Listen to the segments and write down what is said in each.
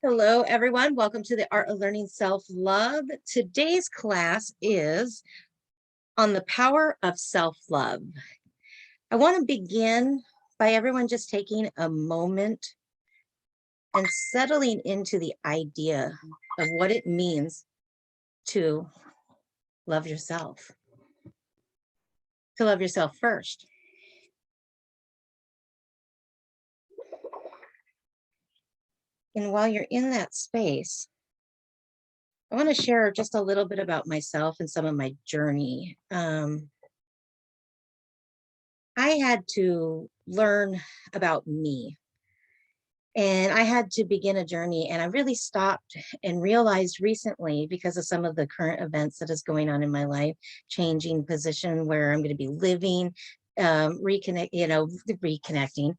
Hello, everyone. Welcome to the Art of Learning Self-Love. Today's class is on the power of self-love. I want to begin by everyone just taking a moment and settling into the idea of what it means to love yourself, to love yourself first. And while you're in that space, I want to share just a little bit about myself and some of my journey. I had to learn about me, and I had to begin a journey, and I really stopped and realized recently, because of some of the current events that is going on in my life, changing position where I'm going to be living, reconnecting.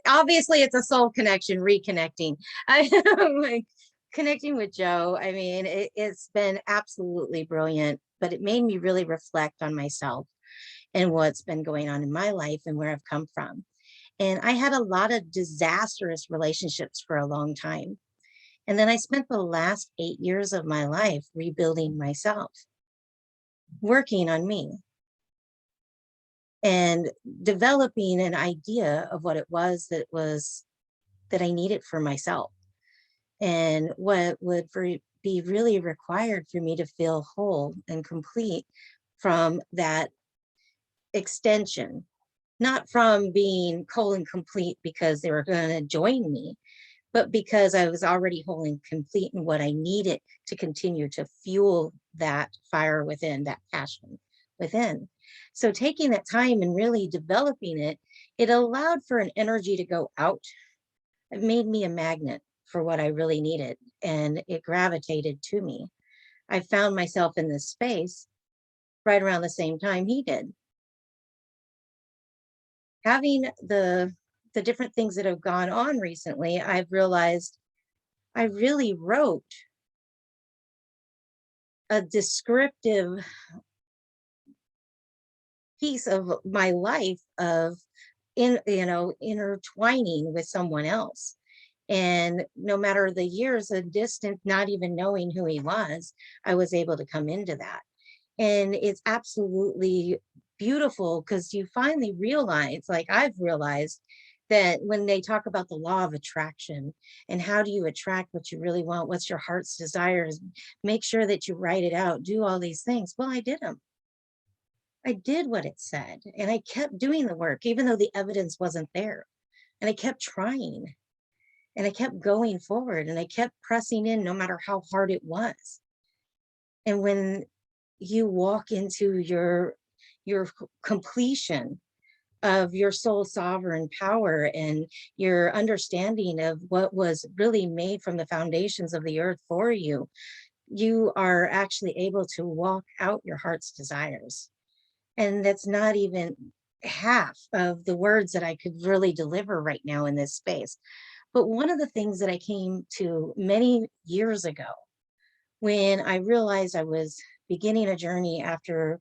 Obviously it's a soul connection, reconnecting. I'm like connecting with Joe. I mean, it's been absolutely brilliant, but it made me really reflect on myself and what's been going on in my life and where I've come from. And I had a lot of disastrous relationships for a long time. And then I spent the last 8 years of my life rebuilding myself, working on me, and developing an idea of what it was that I needed for myself, and what would be really required for me to feel whole and complete from that extension, not from being whole and complete because they were going to join me, but because I was already whole and complete in what I needed to continue to fuel that fire within, that passion within. So taking that time and really developing it, it allowed for an energy to go out. It made me a magnet for what I really needed, and it gravitated to me. I found myself in this space right around the same time he did. Having the different things that have gone on recently, I've realized I really wrote a descriptive piece of my life of intertwining with someone else. And no matter the years and distance, not even knowing who he was, I was able to come into that. And it's absolutely beautiful because you finally realize, like I've realized, that when they talk about the law of attraction and how do you attract what you really want, what's your heart's desires, make sure that you write it out, do all these things. Well, I did them. I did what it said, and I kept doing the work, even though the evidence wasn't there. And I kept trying, and I kept going forward, and I kept pressing in no matter how hard it was. And when you walk into your completion of your soul sovereign power and your understanding of what was really made from the foundations of the earth for you, you are actually able to walk out your heart's desires. And that's not even half of the words that I could really deliver right now in this space. But one of the things that I came to many years ago, when I realized I was beginning a journey after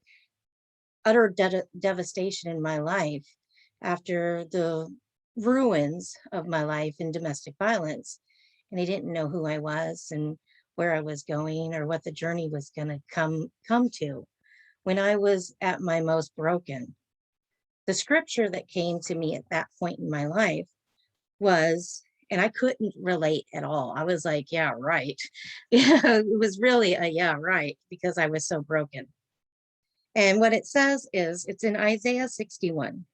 utter devastation in my life, after the ruins of my life in domestic violence, and I didn't know who I was and where I was going or what the journey was going to come to. When I was at my most broken, the scripture that came to me at that point in my life was, and I couldn't relate at all. I was like, yeah, right. Yeah, it was really a yeah, right, because I was so broken. And what it says is, it's in Isaiah 61.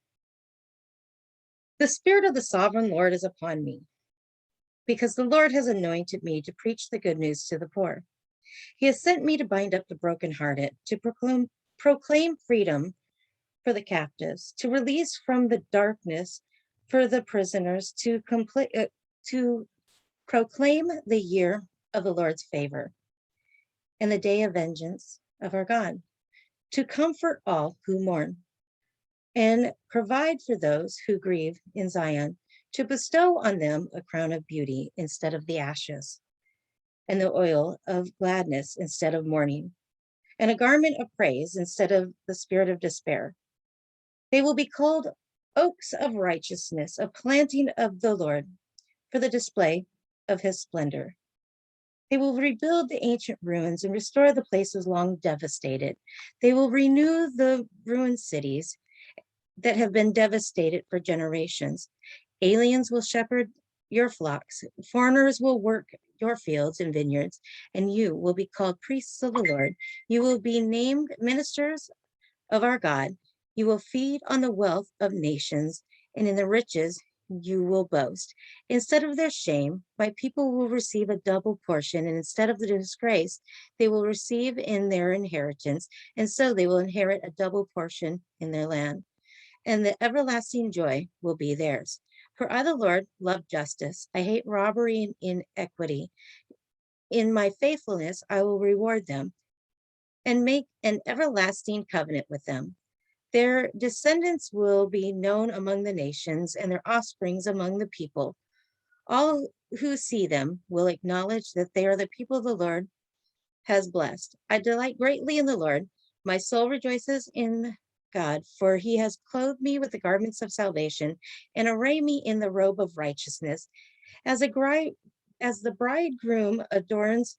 The Spirit of the Sovereign Lord is upon me, because the Lord has anointed me to preach the good news to the poor. He has sent me to bind up the brokenhearted, to proclaim freedom for the captives, to release from the darkness for the prisoners, to proclaim the year of the Lord's favor and the day of vengeance of our God, to comfort all who mourn and provide for those who grieve in Zion, to bestow on them a crown of beauty instead of the ashes, and the oil of gladness instead of mourning, and a garment of praise instead of the spirit of despair. They will be called oaks of righteousness, a planting of the Lord, for the display of his splendor. They will rebuild the ancient ruins and restore the places long devastated. They will renew the ruined cities that have been devastated for generations. Aliens will shepherd your flocks, foreigners will work your fields and vineyards, and you will be called priests of the Lord. You will be named ministers of our God. You will feed on the wealth of nations, and in the riches you will boast. Instead of their shame, my people will receive a double portion, and instead of the disgrace, they will receive in their inheritance, and so they will inherit a double portion in their land, and the everlasting joy will be theirs. For I, the Lord, love justice. I hate robbery and inequity. In my faithfulness, I will reward them and make an everlasting covenant with them. Their descendants will be known among the nations and their offsprings among the people. All who see them will acknowledge that they are the people the Lord has blessed. I delight greatly in the Lord. My soul rejoices in God, for he has clothed me with the garments of salvation and arrayed me in the robe of righteousness. As the bridegroom adorns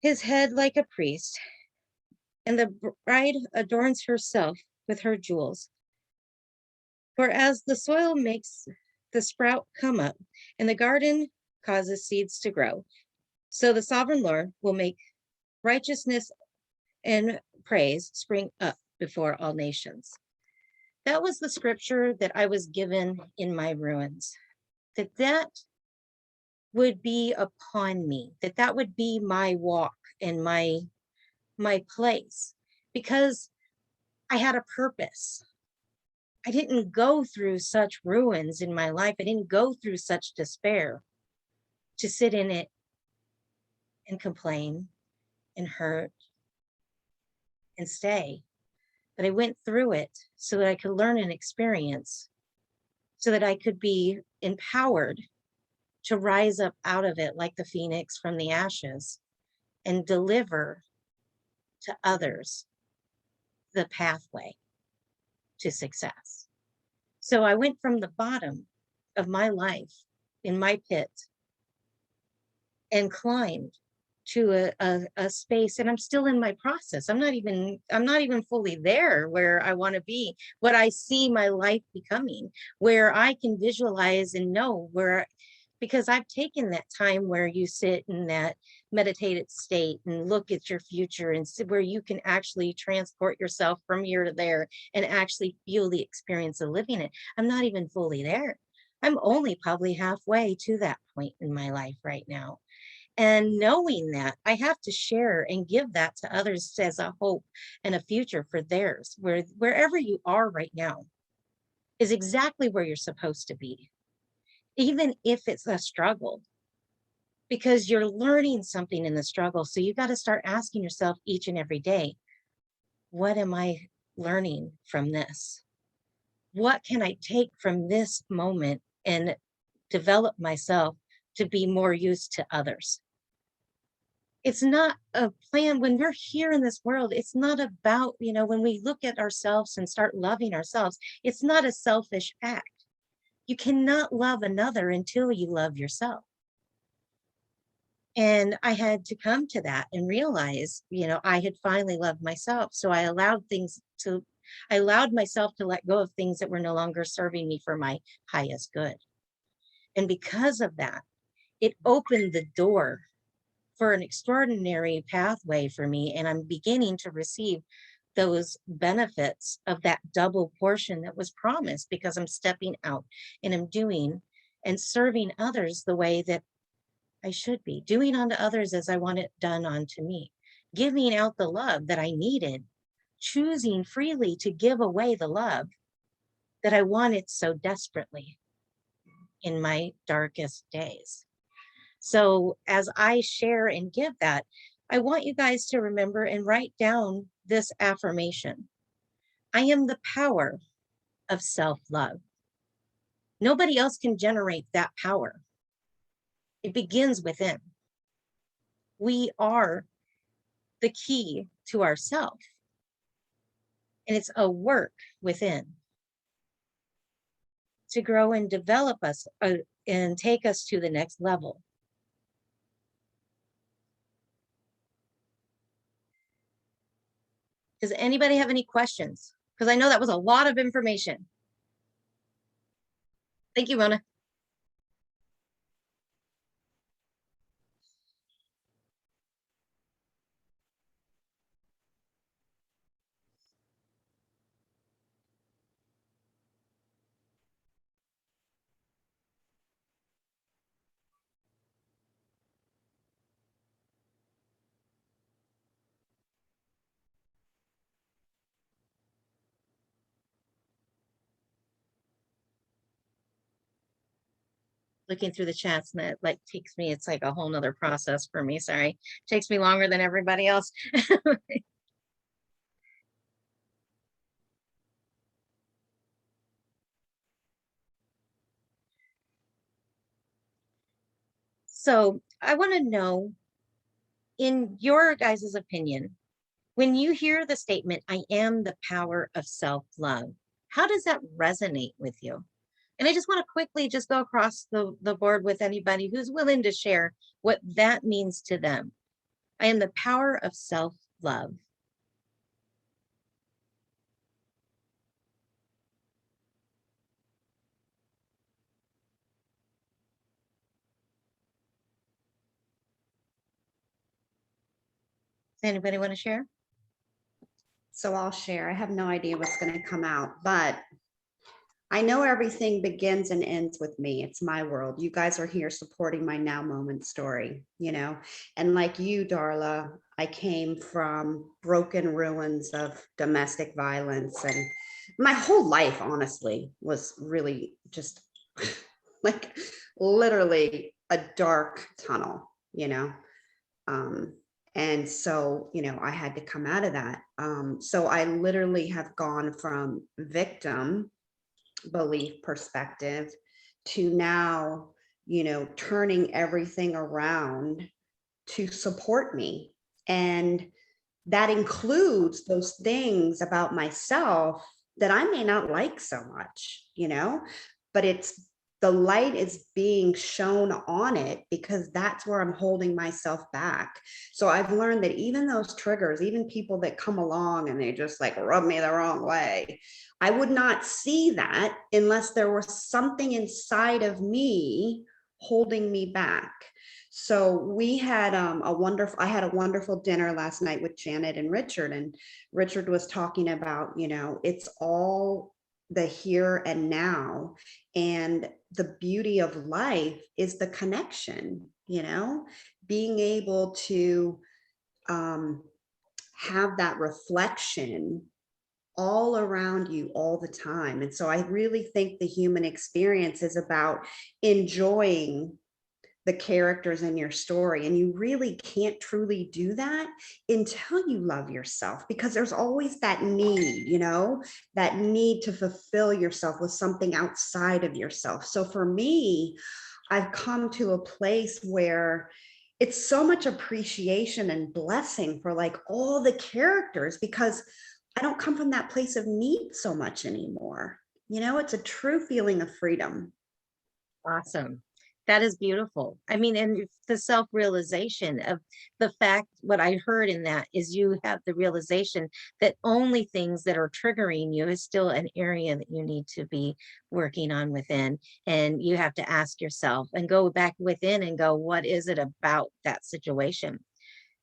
his head like a priest, and the bride adorns herself with her jewels. For as the soil makes the sprout come up, and the garden causes seeds to grow, so the sovereign Lord will make righteousness and praise spring up before all nations. That was the scripture that I was given in my ruins, that would be upon me, that would be my walk and my place, because I had a purpose. I didn't go through such ruins in my life. I didn't go through such despair to sit in it and complain and hurt and stay. But I went through it so that I could learn and experience, so that I could be empowered to rise up out of it like the phoenix from the ashes and deliver to others the pathway to success. So I went from the bottom of my life in my pit and climbed to a space, and I'm still in my process. I'm not even fully there where I want to be, what I see my life becoming, where I can visualize and know where, because I've taken that time where you sit in that meditated state and look at your future and see where you can actually transport yourself from here to there and actually feel the experience of living it. I'm not even fully there. I'm only probably halfway to that point in my life right now. And knowing that, I have to share and give that to others as a hope and a future for theirs, wherever you are right now is exactly where you're supposed to be, even if it's a struggle, because you're learning something in the struggle. So you got to start asking yourself each and every day, what am I learning from this? What can I take from this moment and develop myself to be more used to others? It's not a plan when we're here in this world. It's not about, when we look at ourselves and start loving ourselves, it's not a selfish act. You cannot love another until you love yourself. And I had to come to that and realize, I had finally loved myself. So I allowed myself to let go of things that were no longer serving me for my highest good. And because of that, it opened the door for an extraordinary pathway for me. And I'm beginning to receive those benefits of that double portion that was promised, because I'm stepping out and I'm doing and serving others the way that I should be, doing unto others as I want it done unto me, giving out the love that I needed, choosing freely to give away the love that I wanted so desperately in my darkest days. So as I share and give that, I want you guys to remember and write down this affirmation. I am the power of self-love. Nobody else can generate that power. It begins within. We are the key to ourself, and it's a work within to grow and develop us and take us to the next level. Does anybody have any questions? Because I know that was a lot of information. Thank you, Rona. Looking through the chats, and it like takes me, it's like a whole nother process for me. Sorry. Takes me longer than everybody else. So I want to know, in your guys' opinion, when you hear the statement, I am the power of self-love, how does that resonate with you? And I just want to quickly just go across the board with anybody who's willing to share what that means to them. I am the power of self-love. Does anybody want to share? So I'll share. I have no idea what's going to come out, but I know everything begins and ends with me. It's my world. You guys are here supporting my now moment story, you know, and like you, Darla, I came from broken ruins of domestic violence, and my whole life, honestly, was really just like literally a dark tunnel, you know. Um, and so, you know, I had to come out of that. So I literally have gone from victim belief perspective to now, you know, turning everything around to support me. And that includes those things about myself that I may not like so much, you know, but it's the light is being shown on it because that's where I'm holding myself back. So I've learned that even those triggers, even people that come along and they just like rub me the wrong way, I would not see that unless there was something inside of me holding me back. So we had I had a wonderful dinner last night with Janet and Richard was talking about, you know, it's all the here and now, and the beauty of life is the connection, you know, being able to have that reflection all around you all the time. And so I really think the human experience is about enjoying the characters in your story. And you really can't truly do that until you love yourself, because there's always that need, you know, that need to fulfill yourself with something outside of yourself. So for me, I've come to a place where it's so much appreciation and blessing for like all the characters, because I don't come from that place of need so much anymore. You know, it's a true feeling of freedom. Awesome. That is beautiful. I mean, and the self-realization of the fact, what I heard in that is you have the realization that only things that are triggering you is still an area that you need to be working on within. And you have to ask yourself and go back within and go, what is it about that situation?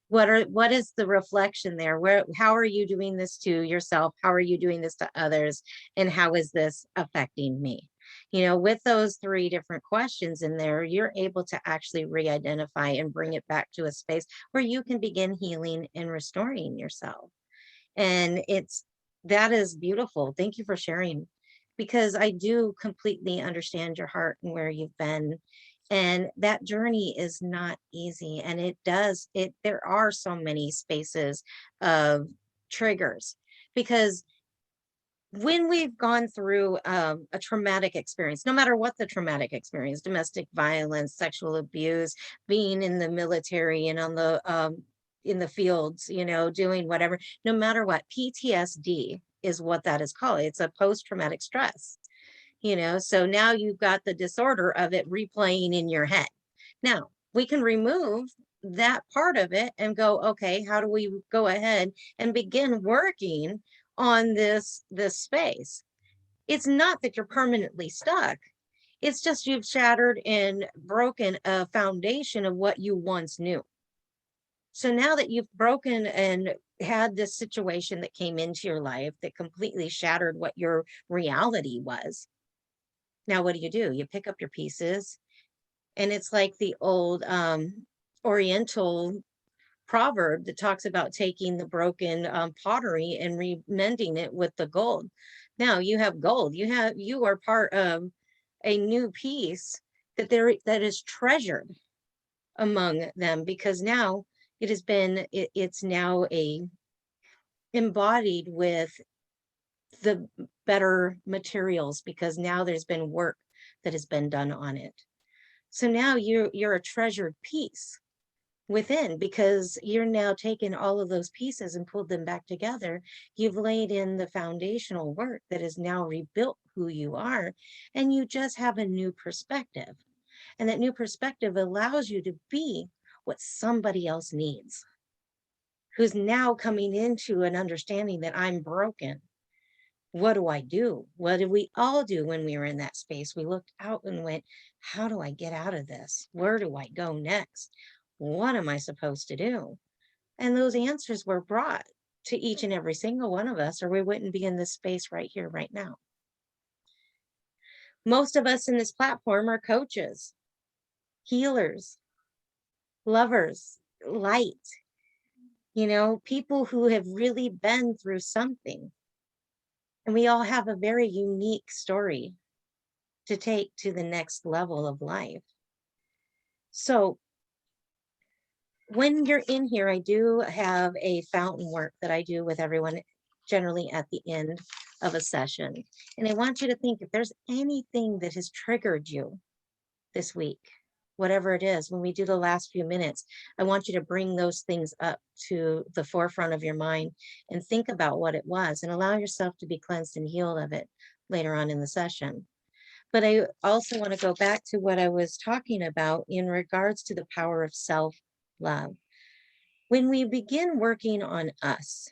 What is the reflection there? How are you doing this to yourself? How are you doing this to others? And how is this affecting me? You know, with those three different questions in there, you're able to actually re-identify and bring it back to a space where you can begin healing and restoring yourself. And that is beautiful. Thank you for sharing, because I do completely understand your heart and where you've been. And that journey is not easy. And there are so many spaces of triggers, because when we've gone through a traumatic experience, no matter what the traumatic experience, domestic violence, sexual abuse, being in the military and on the in the fields, you know, doing whatever, no matter what, PTSD is what that is called. It's a post-traumatic stress. So now you've got the disorder of it replaying in your head. Now we can remove that part of it and go, okay, how do we go ahead and begin working on this space? It's not that you're permanently stuck. It's just you've shattered and broken a foundation of what you once knew. So now that you've broken and had this situation that came into your life that completely shattered what your reality was, now what do? You pick up your pieces, and it's like the old Oriental proverb that talks about taking the broken pottery and remending it with the gold. Now you have gold. You are part of a new piece that is treasured among them, because now it's now embodied with the better materials, because now there's been work that has been done on it. So now you're a treasured piece within, because you're now taking all of those pieces and pulled them back together. You've laid in the foundational work that has now rebuilt who you are, and you just have a new perspective. And that new perspective allows you to be what somebody else needs, who's now coming into an understanding that I'm broken. What do I do? What did we all do when we were in that space? We looked out and went, how do I get out of this? Where do I go next? What am I supposed to do? And those answers were brought to each and every single one of us, or we wouldn't be in this space right here, right now. Most of us in this platform are coaches, healers, lovers, light, people who have really been through something. And we all have a very unique story to take to the next level of life. So when you're in here, I do have a fountain work that I do with everyone, generally at the end of a session. And I want you to think, if there's anything that has triggered you this week, whatever it is, when we do the last few minutes, I want you to bring those things up to the forefront of your mind and think about what it was, and allow yourself to be cleansed and healed of it later on in the session. But I also want to go back to what I was talking about in regards to the power of self-love. When we begin working on us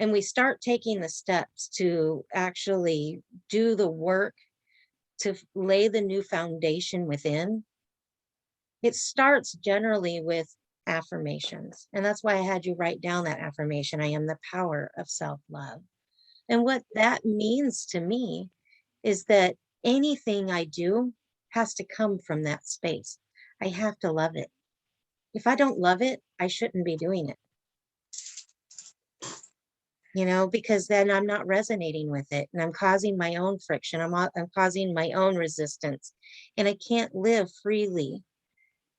and we start taking the steps to actually do the work to lay the new foundation within, it starts generally with affirmations. And that's why I had you write down that affirmation. I am the power of self-love. And what that means to me is that anything I do has to come from that space. I have to love it. If I don't love it, I shouldn't be doing it. Because then I'm not resonating with it, and I'm causing my own friction. I'm causing my own resistance, and I can't live freely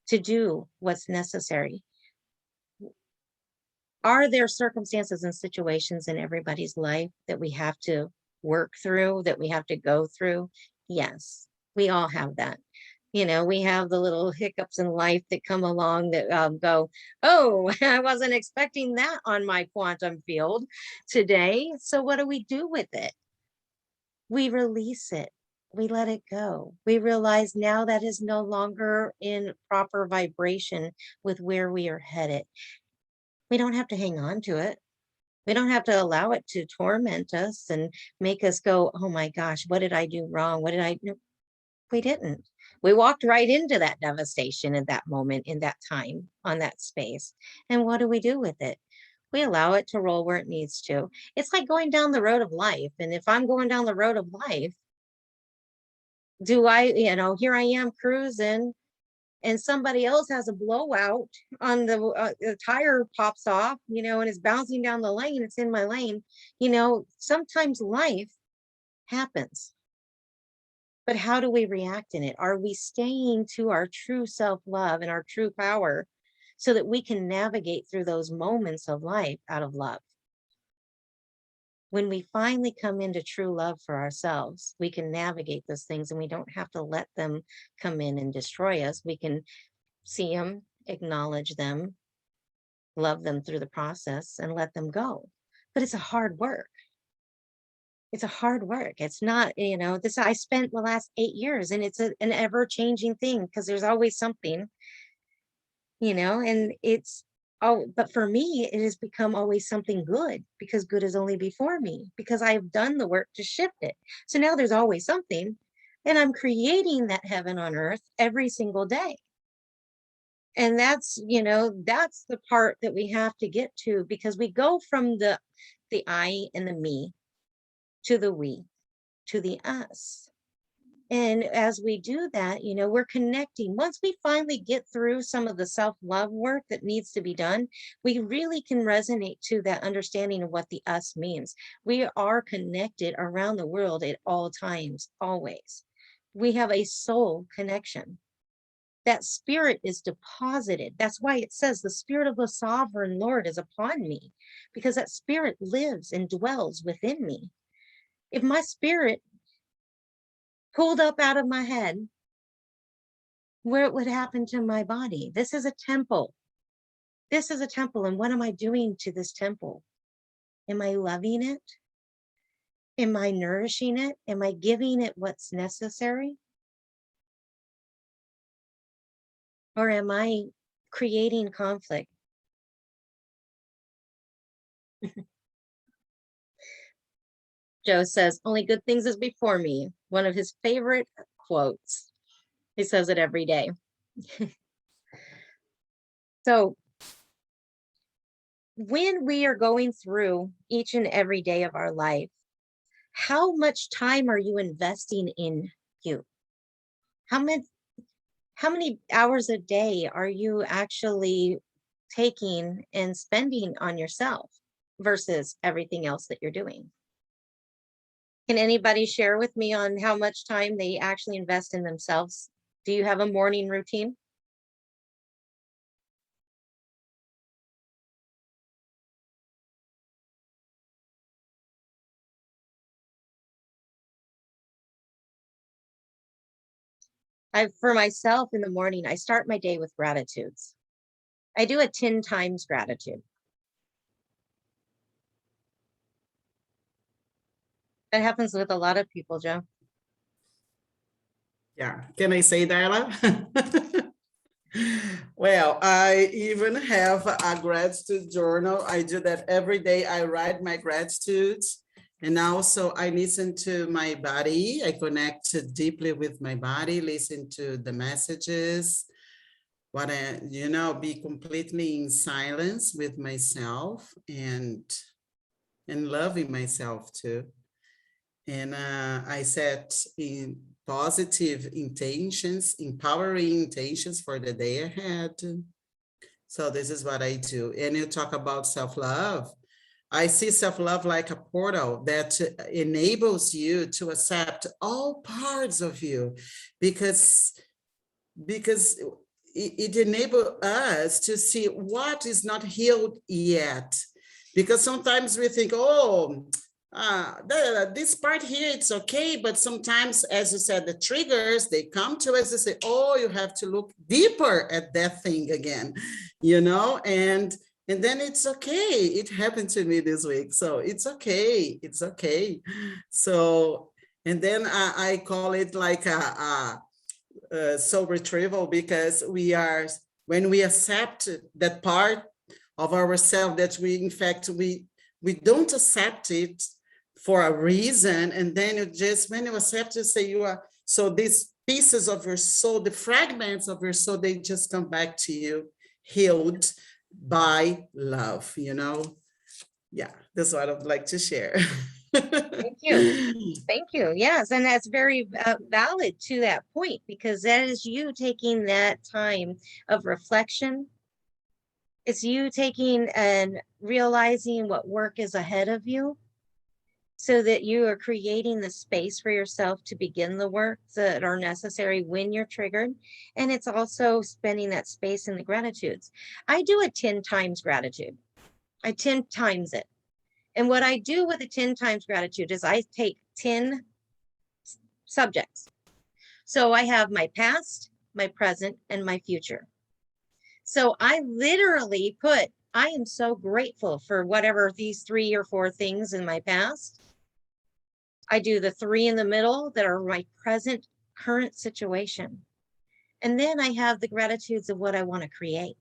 to do what's necessary. Are there circumstances and situations in everybody's life that we have to work through, that we have to go through? Yes, we all have that. We have the little hiccups in life that come along that go, oh, I wasn't expecting that on my quantum field today. So what do we do with it? We release it. We let it go. We realize now that is no longer in proper vibration with where we are headed. We don't have to hang on to it. We don't have to allow it to torment us and make us go, oh my gosh, what did I do wrong? What did I do? We didn't. We walked right into that devastation at that moment, in that time, on that space. And what do we do with it? We allow it to roll where it needs to. It's like going down the road of life. And if I'm going down the road of life, do I, here I am cruising, and somebody else has a blowout on the tire pops off, and it's bouncing down the lane. It's in my lane. Sometimes life happens. But how do we react in it? Are we staying to our true self-love and our true power so that we can navigate through those moments of life out of love? When we finally come into true love for ourselves, we can navigate those things, and we don't have to let them come in and destroy us. We can see them, acknowledge them, love them through the process, and let them go. But it's a hard work. It's a hard work. It's not, this, I spent the last 8 years, and it's an ever changing thing because there's always something, and but for me, it has become always something good because good is only before me because I've done the work to shift it. So now there's always something, and I'm creating that heaven on earth every single day. And that's the part that we have to get to, because we go from the I and the me to the we, to the us. And as we do that, we're connecting. Once we finally get through some of the self-love work that needs to be done, we really can resonate to that understanding of what the us means. We are connected around the world at all times, always. We have a soul connection. That spirit is deposited. That's why it says the spirit of the sovereign Lord is upon me, because that spirit lives and dwells within me. If my spirit pulled up out of my head, where it would happen to my body? This is a temple. This is a temple. And what am I doing to this temple? Am I loving it? Am I nourishing it? Am I giving it what's necessary? Or am I creating conflict? Joe says, only good things is before me. One of his favorite quotes. He says it every day. So when we are going through each and every day of our life, how much time are you investing in you? How many hours a day are you actually taking and spending on yourself versus everything else that you're doing? Can anybody share with me on how much time they actually invest in themselves? Do you have a morning routine? For myself, in the morning, I start my day with gratitudes. I do a 10 times gratitude. That happens with a lot of people, Joe. Yeah, can I say, Darla? Well, I even have a gratitude journal. I do that every day. I write my gratitudes, and also I listen to my body. I connect deeply with my body, listen to the messages, be completely in silence with myself and loving myself too. And I set in positive intentions, empowering intentions for the day ahead. So this is what I do. And you talk about self-love. I see self-love like a portal that enables you to accept all parts of you, because it enables us to see what is not healed yet. Because sometimes we think, oh, this part here, it's okay. But sometimes, as you said, the triggers, they come to us and say, oh, you have to look deeper at that thing again, and then it's okay. It happened to me this week. So it's okay. It's okay. So, and then I call it like a soul retrieval, because when we accept that part of ourselves that we don't accept it for a reason, and then when you accept it, say you are, so these pieces of your soul, the fragments of your soul, they just come back to you healed by love. Yeah, that's what I'd like to share. Thank you. Thank you. Yes, and that's very valid to that point, because that is you taking that time of reflection. It's you taking and realizing what work is ahead of you, so that you are creating the space for yourself to begin the work that are necessary when you're triggered. And it's also spending that space in the gratitudes. I do a 10 times gratitude. I 10 times it. And what I do with a 10 times gratitude is I take 10 subjects. So I have my past, my present, and my future. So I literally put, I am so grateful for whatever these 3 or 4 things in my past. I do the 3 in the middle that are my present current situation. And then I have the gratitudes of what I want to create.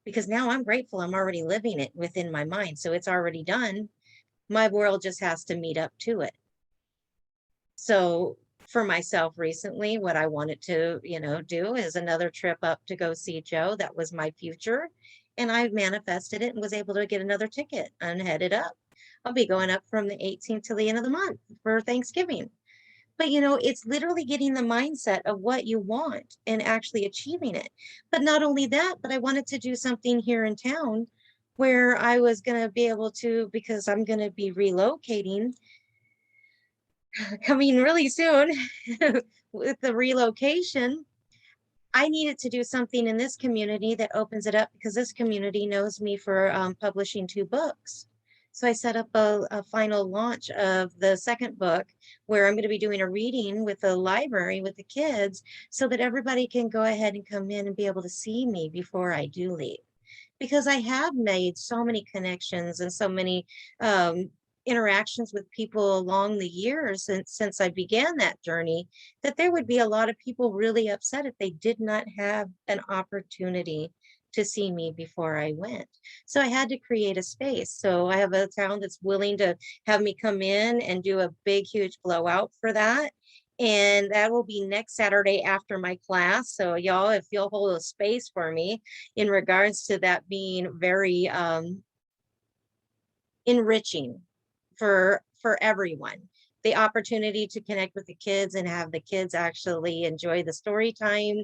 Because now I'm grateful I'm already living it within my mind. So it's already done. My world just has to meet up to it. So for myself recently, what I wanted to, do is another trip up to go see Joe. That was my future. And I manifested it and was able to get another ticket and headed up. I'll be going up from the 18th to the end of the month for Thanksgiving. But it's literally getting the mindset of what you want and actually achieving it. But not only that, but I wanted to do something here in town where I was going to be able to, because I'm going to be relocating coming really soon with the relocation. I needed to do something in this community that opens it up because this community knows me for publishing 2 books. So I set up a final launch of the second book where I'm going to be doing a reading with the library with the kids so that everybody can go ahead and come in and be able to see me before I do leave. Because I have made so many connections and so many interactions with people along the years since I began that journey, that there would be a lot of people really upset if they did not have an opportunity to see me before I went. So I had to create a space. So I have a town that's willing to have me come in and do a big, huge blowout for that. And that will be next Saturday after my class. So y'all, if you'll hold a space for me in regards to that being very enriching for everyone, the opportunity to connect with the kids and have the kids actually enjoy the story time.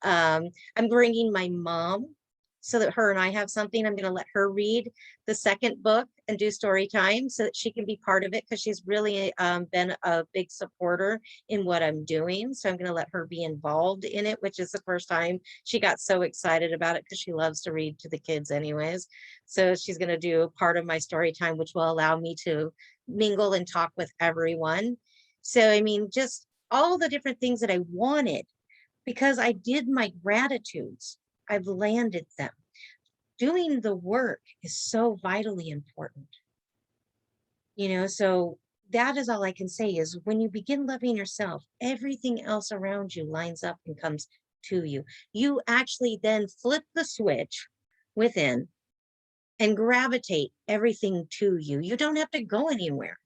I'm bringing my mom so that her and I have something. I'm going to let her read the second book and do story time so that she can be part of it, because she's really been a big supporter in what I'm doing. So I'm going to let her be involved in it, which is the first time she got so excited about it because she loves to read to the kids anyways. So she's going to do part of my story time, which will allow me to mingle and talk with everyone. So, I mean, just all the different things that I wanted, because I did my gratitudes, I've landed them. Doing the work is so vitally important. So that is all I can say is when you begin loving yourself, everything else around you lines up and comes to you. You actually then flip the switch within and gravitate everything to you. You don't have to go anywhere.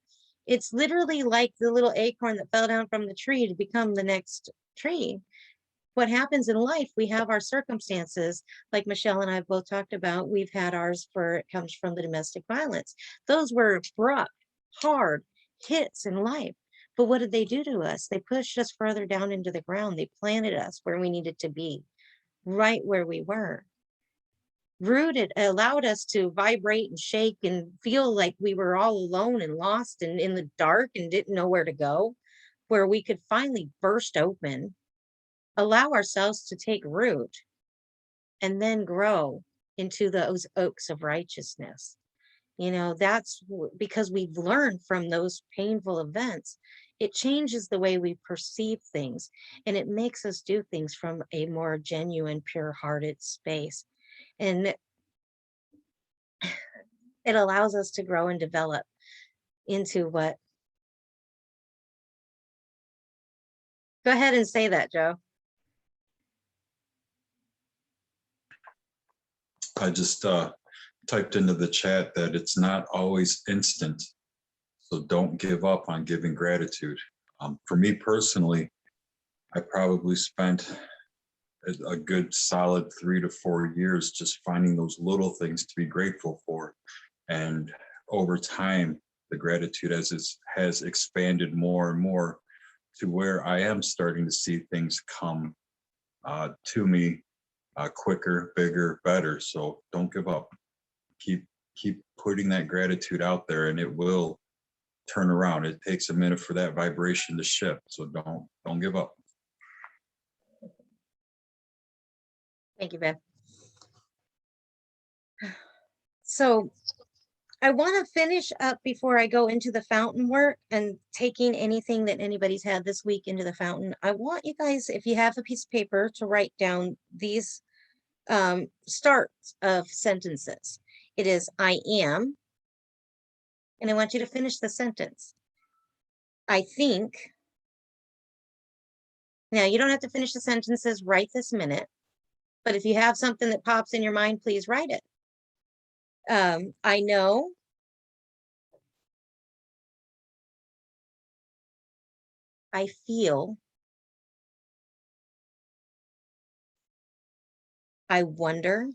It's literally like the little acorn that fell down from the tree to become the next tree. What happens in life, we have our circumstances, like Michelle and I have both talked about. We've had ours it comes from the domestic violence. Those were abrupt, hard hits in life. But what did they do to us? They pushed us further down into the ground. They planted us where we needed to be, right where we were. Rooted, allowed us to vibrate and shake and feel like we were all alone and lost and in the dark and didn't know where to go, where we could finally burst open, allow ourselves to take root, and then grow into those oaks of righteousness. That's because we've learned from those painful events. It changes the way we perceive things, and it makes us do things from a more genuine, pure-hearted space. And it allows us to grow and develop into what. Go ahead and say that, Joe. I just typed into the chat that it's not always instant. So don't give up on giving gratitude. For me personally, I probably spent a good solid 3 to 4 years just finding those little things to be grateful for. And over time, the gratitude has expanded more and more to where I am starting to see things come to me quicker, bigger, better. So don't give up. Keep putting that gratitude out there, and it will turn around. It takes a minute for that vibration to shift. So don't give up. Thank you, Beth. So I want to finish up before I go into the fountain work and taking anything that anybody's had this week into the fountain. I want you guys, if you have a piece of paper, to write down these starts of sentences. It is I am, and I want you to finish the sentence. I think. Now, you don't have to finish the sentences right this minute, but if you have something that pops in your mind, please write it. I know. I feel. I wonder.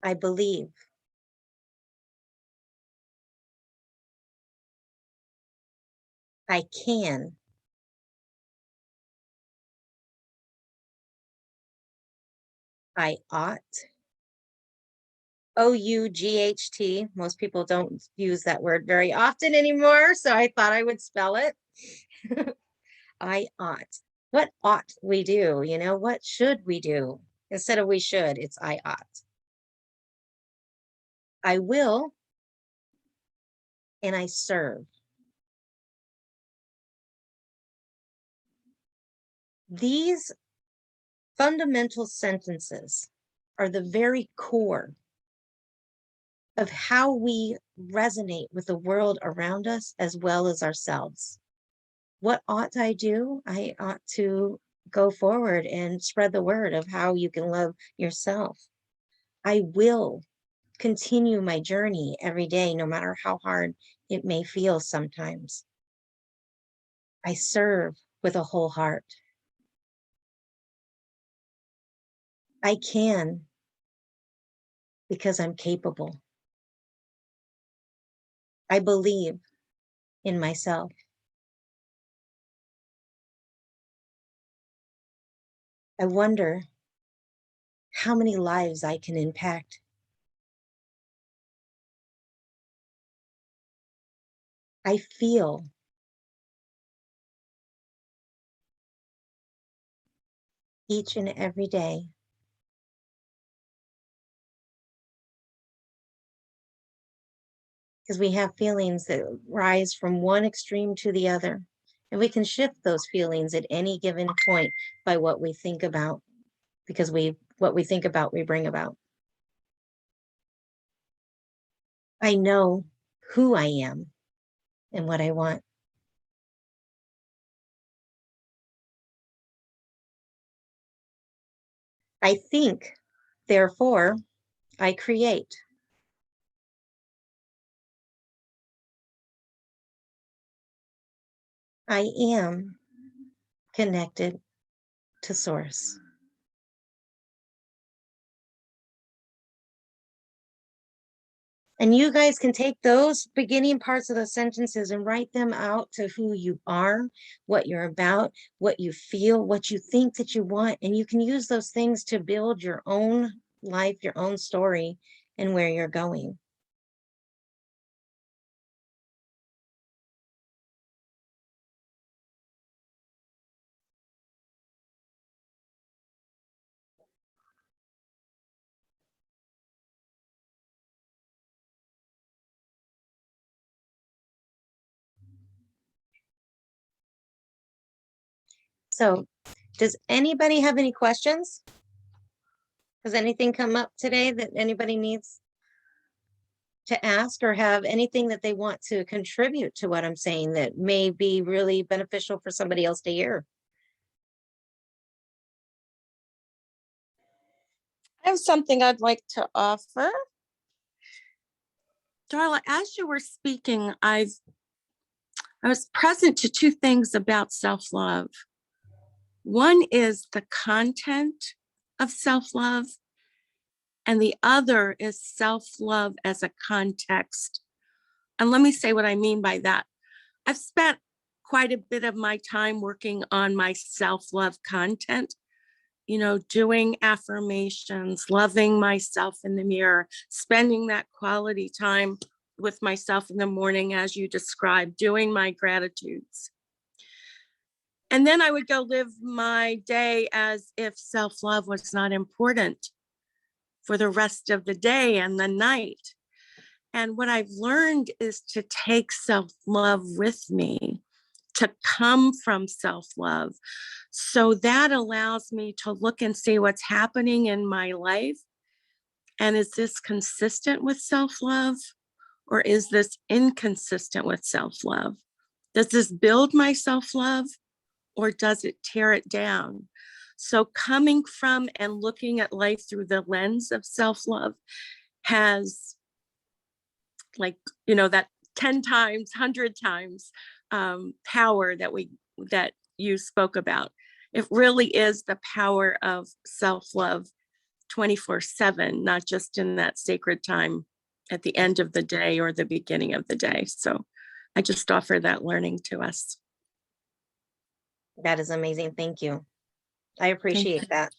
I believe. I can. I ought. O-U-G-H-T. Most people don't use that word very often anymore, so I thought I would spell it. I ought. What ought we do? You know, what should we do? Instead of we should, it's I ought. I will. And I serve. These fundamental sentences are the very core of how we resonate with the world around us as well as ourselves. What ought I do? I ought to go forward and spread the word of how you can love yourself. I will continue my journey every day, no matter how hard it may feel sometimes. I serve with a whole heart. I can because I'm capable. I believe in myself. I wonder how many lives I can impact. I feel each and every day because we have feelings that rise from one extreme to the other. And we can shift those feelings at any given point by what we think about, because what we think about, we bring about. I know who I am and what I want. I think, therefore, I create. I am connected to source. And you guys can take those beginning parts of the sentences and write them out to who you are, what you're about, what you feel, what you think that you want. And you can use those things to build your own life, your own story, and where you're going. So, does anybody have any questions? Has anything come up today that anybody needs to ask, or have anything that they want to contribute to what I'm saying that may be really beneficial for somebody else to hear? I have something I'd like to offer. Darla, as you were speaking, I was present to two things about self-love. One is the content of self-love, and the other is self-love as a context. And let me say what I mean by that. I've spent quite a bit of my time working on my self-love content, doing affirmations, loving myself in the mirror, spending that quality time with myself in the morning, as you described, doing my gratitudes. And then I would go live my day as if self-love was not important for the rest of the day and the night. And what I've learned is to take self-love with me, to come from self-love. So that allows me to look and see what's happening in my life. And is this consistent with self-love? or is this inconsistent with self-love? Does this build my self-love or does it tear it down? So coming from and looking at life through the lens of self-love has, like, that 10 times, 100 times power that you spoke about. It really is the power of self-love 24/7, not just in that sacred time at the end of the day or the beginning of the day. So I just offer that learning to us. That is amazing. Thank you. I Thank you. appreciate that.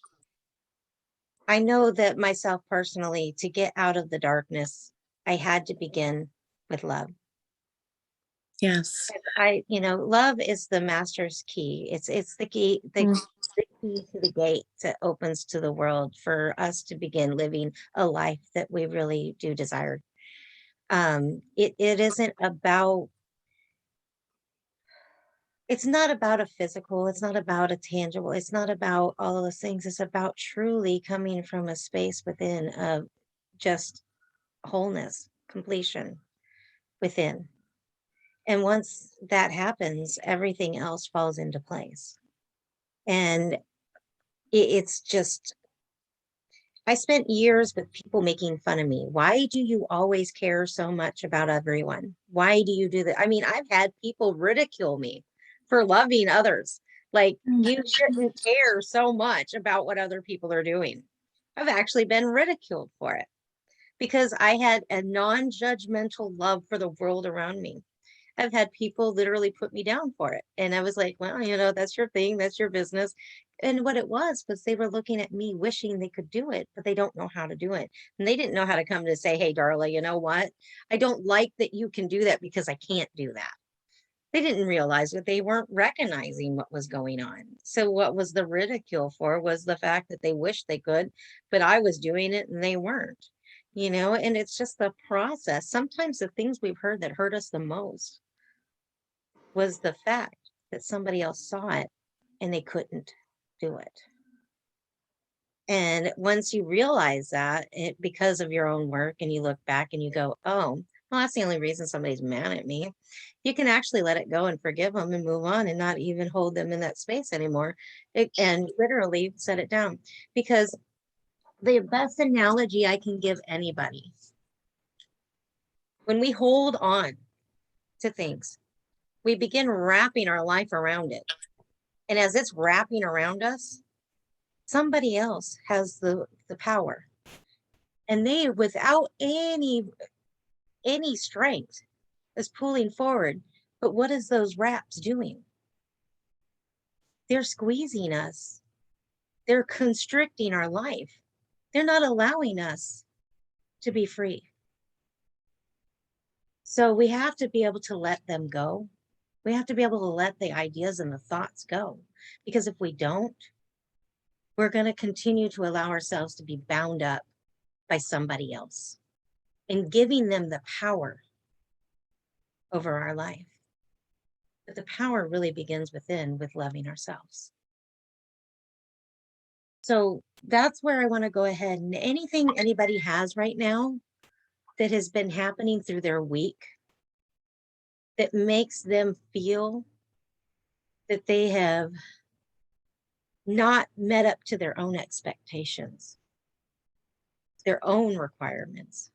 I know that myself personally, to get out of the darkness, I had to begin with love. Yes. Love is the master's key. It's the key, Mm. the key to the gate that opens to the world for us to begin living a life that we really do desire. It isn't about, it's not about a physical, it's not about a tangible, it's not about all of those things. It's about truly coming from a space within of just wholeness, completion within. And once that happens, everything else falls into place. And it's just, I spent years with people making fun of me. Why do you always care so much about everyone? Why do you do that? I mean, I've had people ridicule me for loving others. Like, you shouldn't care so much about what other people are doing. I've actually been ridiculed for it because I had a non-judgmental love for the world around me. I've had people literally put me down for it. And I was like, well, that's your thing, that's your business. And what it was they were looking at me wishing they could do it, but they don't know how to do it. And they didn't know how to come to say, hey, Darla, you know what? I don't like that you can do that because I can't do that. They didn't realize that they weren't recognizing what was going on. So what was the ridicule for was the fact that they wished they could, but I was doing it and they weren't, and it's just the process. Sometimes the things we've heard that hurt us the most was the fact that somebody else saw it and they couldn't do it. And once you realize that because of your own work and you look back and you go, oh, well, that's the only reason somebody's mad at me. You can actually let it go and forgive them and move on and not even hold them in that space anymore. And literally set it down. Because the best analogy I can give anybody, when we hold on to things, we begin wrapping our life around it. And as it's wrapping around us, somebody else has the power. And they, without any strength, is pulling forward. But what is those wraps doing? They're squeezing us. They're constricting our life. They're not allowing us to be free. So we have to be able to let them go. We have to be able to let the ideas and the thoughts go. Because if we don't, we're going to continue to allow ourselves to be bound up by somebody else and giving them the power over our life. But the power really begins within with loving ourselves. So that's where I want to go ahead, and anything anybody has right now that has been happening through their week that makes them feel that they have not met up to their own expectations, their own requirements.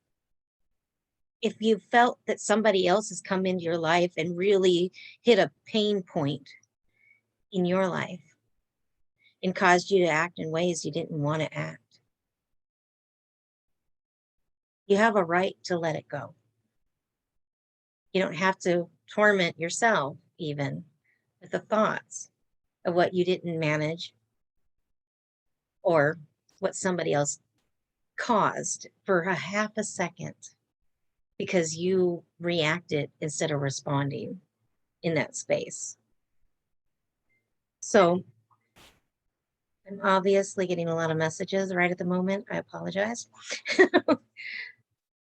If you felt that somebody else has come into your life and really hit a pain point in your life and caused you to act in ways you didn't want to act, you have a right to let it go. You don't have to torment yourself even with the thoughts of what you didn't manage or what somebody else caused for a half a second because you reacted instead of responding in that space. So I'm obviously getting a lot of messages right at the moment. I apologize.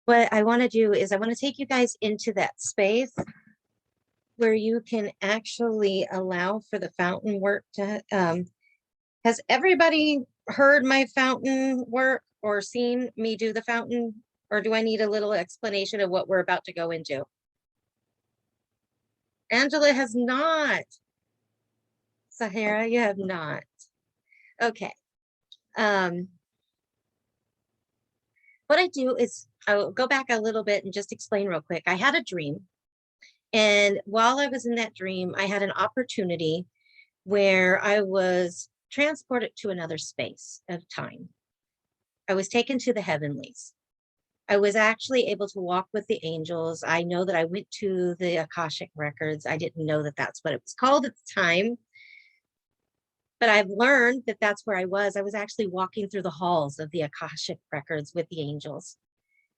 What I want to do is I want to take you guys into that space where you can actually allow for the fountain work to, has everybody heard my fountain work or seen me do the fountain Or do I need a little explanation of what we're about to go into? Angela has not. Sahara, you have not. Okay. What I do is I'll go back a little bit and just explain real quick. I had a dream. And while I was in that dream, I had an opportunity where I was transported to another space of time. I was taken to the heavenlies. I was actually able to walk with the angels. I know that I went to the Akashic records. I didn't know that that's what it was called at the time. But I've learned that that's where I was. I was actually walking through the halls of the Akashic records with the angels.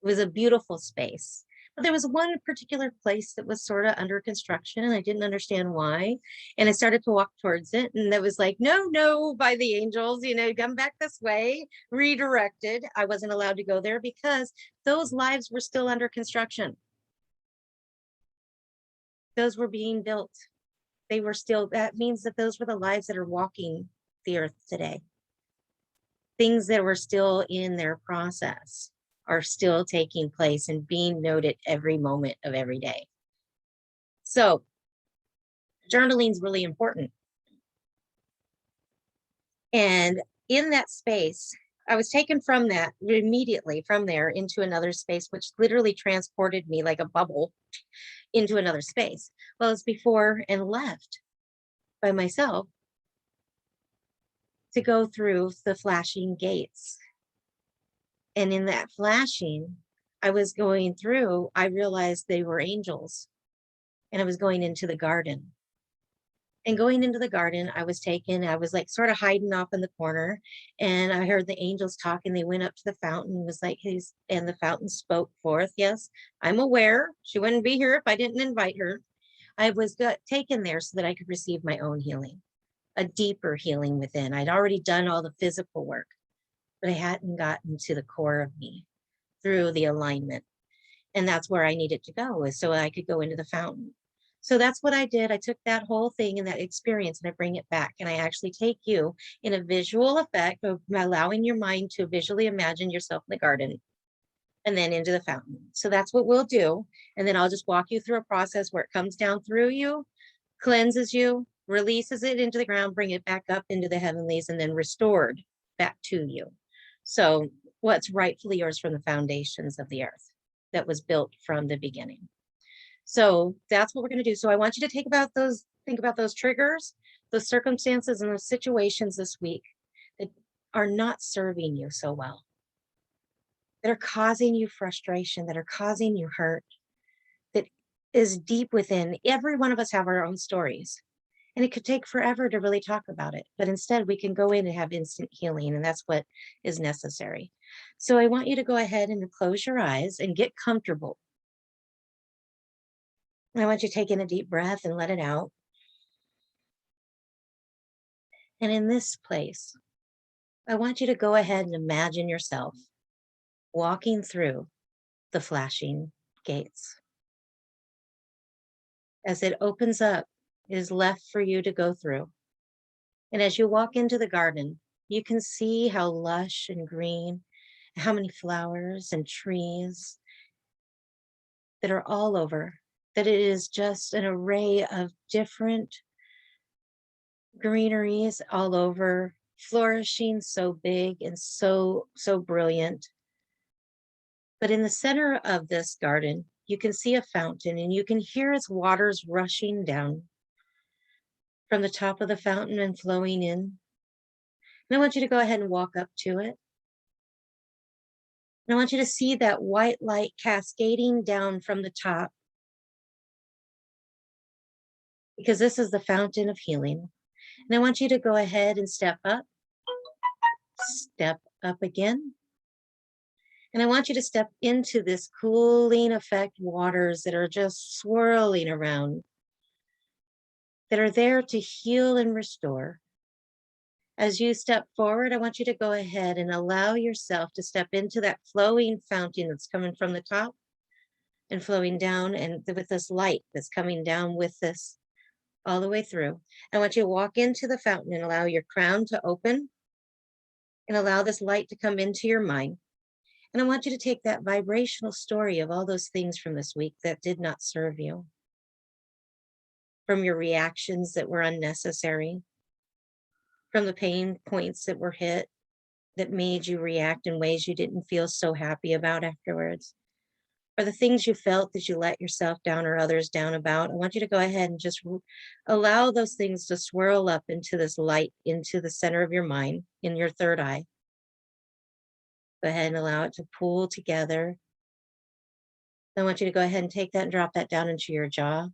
It was a beautiful space. But there was one particular place that was sort of under construction and I didn't understand why. And I started to walk towards it and it was like, no, no, by the angels, you know, come back this way, redirected. I wasn't allowed to go there because those lives were still under construction. Those were being built. They were still, that means that those were the lives that are walking the earth today. Things that were still in their process are still taking place and being noted every moment of every day. So journaling is really important. And in that space, I was taken from that immediately from there into another space, which literally transported me like a bubble into another space. Well, it's before and left by myself to go through the flashing gates. And in that flashing, I was going through, I realized they were angels and I was going into the garden. And going into the garden, I was taken, I was like sort of hiding off in the corner and I heard the angels talking. They went up to the fountain, was like, and the fountain spoke forth. Yes, I'm aware she wouldn't be here if I didn't invite her. I was taken there so that I could receive my own healing, a deeper healing within. I'd already done all the physical work, but I hadn't gotten to the core of me through the alignment. And that's where I needed to go, is so I could go into the fountain. So that's what I did. I took that whole thing and that experience and I bring it back. And I actually take you in a visual effect of allowing your mind to visually imagine yourself in the garden and then into the fountain. So that's what we'll do. And then I'll just walk you through a process where it comes down through you, cleanses you, releases it into the ground, bring it back up into the heavenlies, and then restored back to you. So what's rightfully yours from the foundations of the earth that was built from the beginning. So that's what we're going to do. So I want you to think about those triggers, those circumstances and those situations this week that are not serving you so well, that are causing you frustration, that are causing you hurt, that is deep within. Every one of us have our own stories. And it could take forever to really talk about it. But instead, we can go in and have instant healing. And that's what is necessary. So I want you to go ahead and close your eyes and get comfortable. I want you to take in a deep breath and let it out. And in this place, I want you to go ahead and imagine yourself walking through the flashing gates. As it opens up, it is left for you to go through. And as you walk into the garden, you can see how lush and green, how many flowers and trees that are all over, that it is just an array of different greeneries all over, flourishing, so big and so brilliant. But in the center of this garden, you can see a fountain and you can hear its waters rushing down from the top of the fountain and flowing in. And I want you to go ahead and walk up to it. And I want you to see that white light cascading down from the top, because this is the fountain of healing. And I want you to go ahead and step up again. And I want you to step into this cooling effect waters that are just swirling around, that are there to heal and restore. As you step forward, I want you to go ahead and allow yourself to step into that flowing fountain that's coming from the top and flowing down, and with this light that's coming down with this all the way through. I want you to walk into the fountain and allow your crown to open and allow this light to come into your mind. And I want you to take that vibrational story of all those things from this week that did not serve you, from your reactions that were unnecessary, from the pain points that were hit that made you react in ways you didn't feel so happy about afterwards, or the things you felt that you let yourself down or others down about. I want you to go ahead and just allow those things to swirl up into this light, into the center of your mind, in your third eye. Go ahead and allow it to pool together. I want you to go ahead and take that and drop that down into your jaw,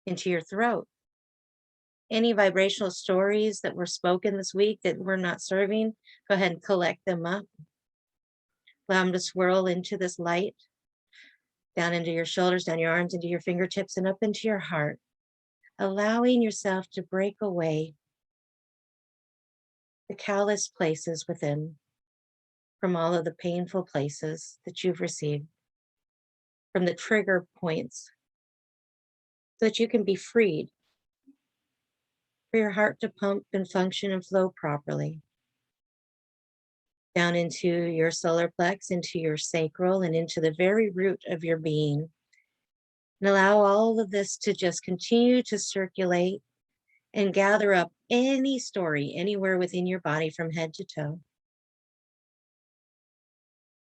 into your throat. Any vibrational stories that were spoken this week that were not serving, go ahead and collect them up. Allow them to swirl into this light, down into your shoulders, down your arms, into your fingertips, and up into your heart. Allowing yourself to break away the callous places within from all of the painful places that you've received, from the trigger points, so that you can be freed for your heart to pump and function and flow properly. Down into your solar plex, into your sacral, and into the very root of your being. And allow all of this to just continue to circulate and gather up any story anywhere within your body from head to toe.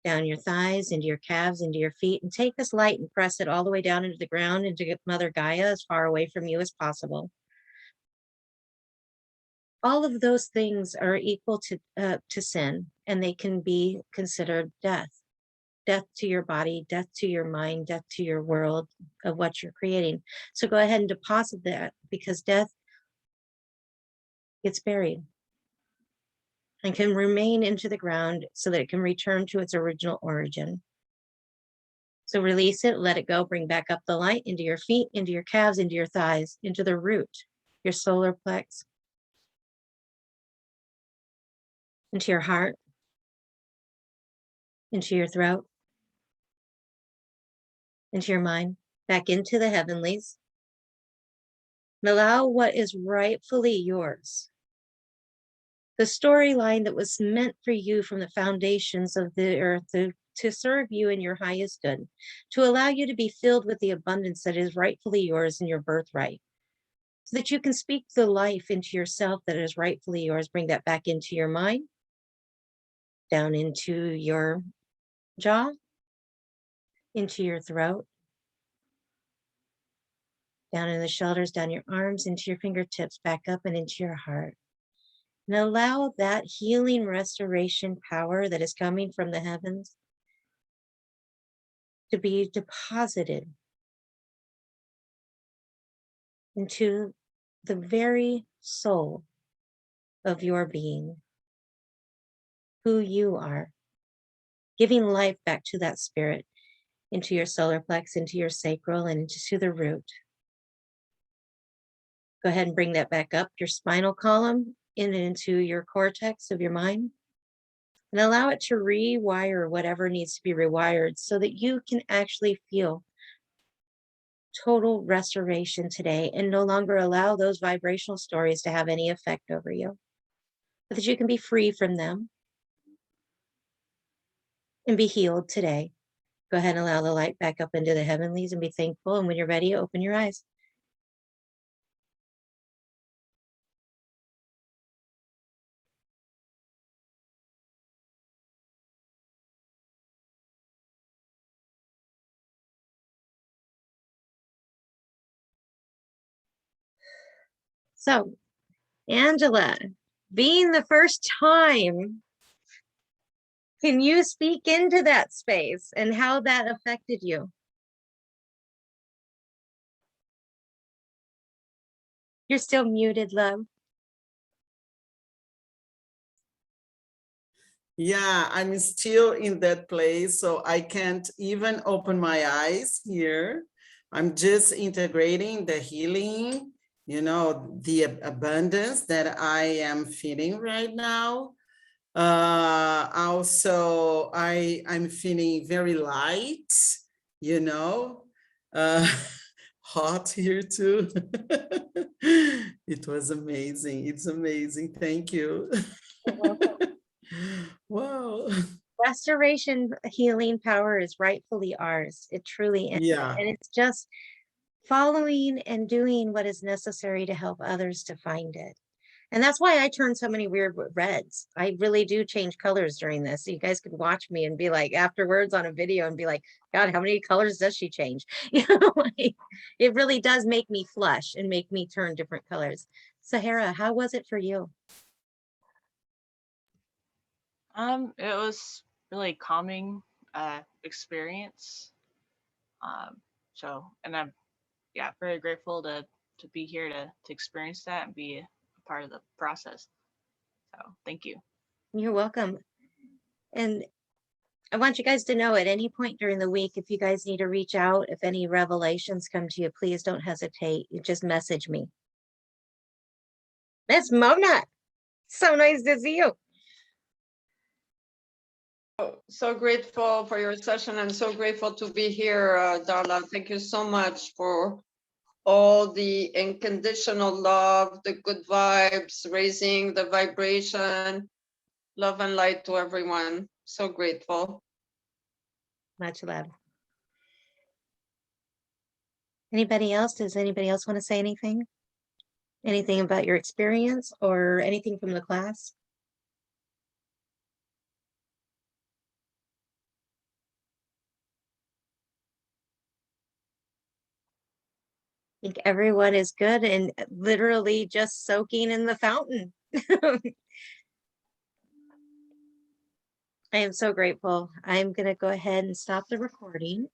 Down your thighs, into your calves, into your feet, and take this light and press it all the way down into the ground, into Mother Gaia, as far away from you as possible. All of those things are equal to sin, and they can be considered death. Death to your body, death to your mind, death to your world of what you're creating. So go ahead and deposit that, because death gets buried and can remain into the ground so that it can return to its original origin. So release it, let it go, bring back up the light into your feet, into your calves, into your thighs, into the root, your solar plex, into your heart, into your throat, into your mind, back into the heavenlies. And allow what is rightfully yours, the storyline that was meant for you from the foundations of the earth to serve you in your highest good, to allow you to be filled with the abundance that is rightfully yours in your birthright, so that you can speak the life into yourself that is rightfully yours. Bring that back into your mind, down into your jaw, into your throat, down in the shoulders, down your arms, into your fingertips, back up and into your heart. And allow that healing restoration power that is coming from the heavens to be deposited into the very soul of your being, who you are, giving life back to that spirit, into your solar plex, into your sacral, and into the root. Go ahead and bring that back up your spinal column, into your cortex of your mind, and allow it to rewire whatever needs to be rewired so that you can actually feel total restoration today and no longer allow those vibrational stories to have any effect over you, but that you can be free from them and be healed today. Go ahead and allow the light back up into the heavenlies and be thankful. And when you're ready, open your eyes. So, Angela, being the first time, can you speak into that space and how that affected you? You're still muted, love. Yeah, I'm still in that place, so I can't even open my eyes here. I'm just integrating the healing, the abundance that I am feeling right now. Also, I'm feeling very light, hot here too. It was amazing. It's amazing. Thank you. You're welcome. Wow. restoration healing power is rightfully ours. It truly is. Yeah. And it's just following and doing what is necessary to help others to find it. And that's why I turn so many weird reds. I really do change colors during this. So you guys could watch me and be like afterwards on a video and be like, God, how many colors does she change? You know, like, it really does make me flush and make me turn different colors. Sahara, how was it for you? It was really calming experience. And I'm very grateful to be here to experience that and be a part of the process. So thank you. You're welcome. And I want you guys to know at any point during the week, if you guys need to reach out, if any revelations come to you, please don't hesitate. You just message me. Miss Mona, so nice to see you. So grateful for your session and so grateful to be here, Darla. Thank you so much for all the unconditional love, the good vibes, raising the vibration, love and light to everyone. So grateful. Much love. Anybody else? Does anybody else want to say anything? Anything about your experience or anything from the class? I think everyone is good and literally just soaking in the fountain. I am so grateful. I'm going to go ahead and stop the recording.